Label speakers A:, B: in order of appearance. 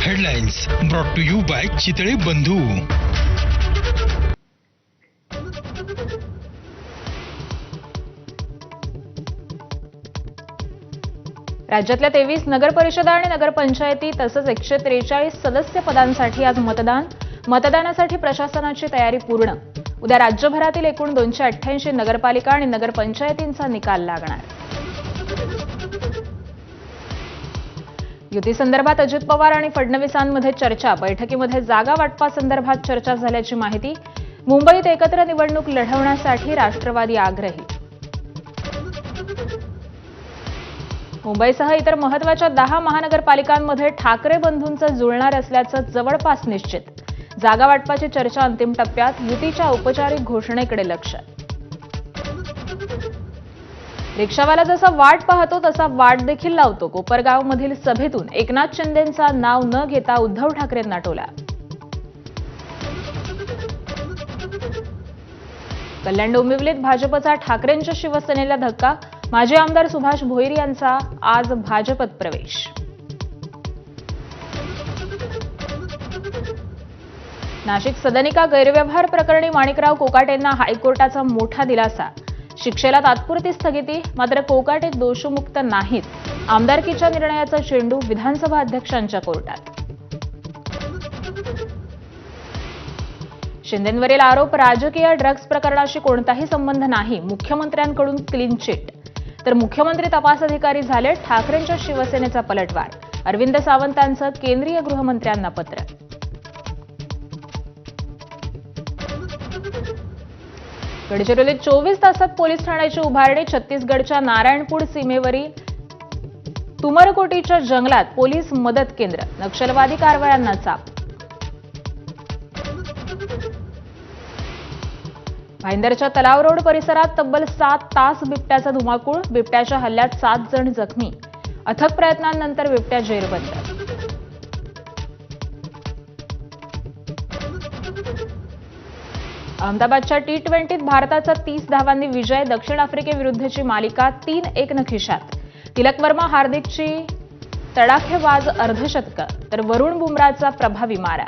A: Headlines brought to you by Chitale Bandhu.
B: राज्यातल्या 23 नगर परिषदा आणि नगरपंचायती तसंच 143 सदस्य पदांसाठी आज मतदानासाठी प्रशासनाची तयारी पूर्ण. उद्या राज्यभरातील एकूण 288 नगरपालिका आणि नगरपंचायतींचा निकाल लागणार. युती संदर्भात अजित पवार आणि फडणवीसांमध्ये चर्चा. बैठकीमध्ये जागा वाटपासंदर्भात चर्चा झाल्याची माहिती. मुंबईत एकत्र निवडणूक लढवण्यासाठी राष्ट्रवादी आग्रही. मुंबईसह इतर महत्त्वाच्या 10 महानगरपालिकांमध्ये ठाकरे बंधूंचं जुळणार असल्याचं जवळपास निश्चित. जागा वाटपाची चर्चा अंतिम टप्प्यात. युतीच्या औपचारिक घोषणेकडे लक्ष. रिक्षावाला जसा वाट पाहतो तसा वाट देखील लावतो. कोपरगावमधील सभेतून एकनाथ शिंदेंचा नाव न घेता उद्धव ठाकरेंना टोला. कल्याण डोंबिवलीत भाजपचा ठाकरेंच्या शिवसेनेला धक्का. माजी आमदार सुभाष भोईर यांचा आज भाजपत प्रवेश. नाशिक सदनिका गैरव्यवहार प्रकरणी माणिकराव कोकाटेंना हायकोर्टाचा मोठा दिलासा. शिक्षेला तात्पुरती स्थगिती. मात्र कोकाटे दोषमुक्त नाहीत. आमदारकीच्या निर्णयाचा चेंडू विधानसभा अध्यक्षांच्या कोर्टात. शिंदेंवरील आरोप राजकीय. ड्रग्ज प्रकरणाशी कोणताही संबंध नाही. मुख्यमंत्र्यांकडून क्लीन चिट. तर मुख्यमंत्री तपास अधिकारी झाले. ठाकरेंच्या शिवसेनेचा पलटवार. अरविंद सावंतांचं केंद्रीय गृहमंत्र्यांना पत्र. गडचिरोलीत 24 तासात पोलीस ठाण्याची उभारणी. छत्तीसगडच्या नारायणपूर सीमेवरील तुमरकोटीच्या जंगलात पोलीस मदत केंद्र. नक्षलवादी कारवायांना चाप. भाईंदरच्या तलाव रोड परिसरात तब्बल 7 तास बिबट्याचा धुमाकूळ. बिबट्याच्या हल्ल्यात 7 जण जखमी. अथक प्रयत्नांनंतर बिबट्या जेरबंद. अहमदाबादच्या T20त भारताचा 30 धावांनी विजय. दक्षिण आफ्रिकेविरुद्धची मालिका 3-1 खिशात. तिलक वर्मा हार्दिकची तडाखेबाज अर्धशतकं तर वरुण बुमराचा प्रभावी मारा.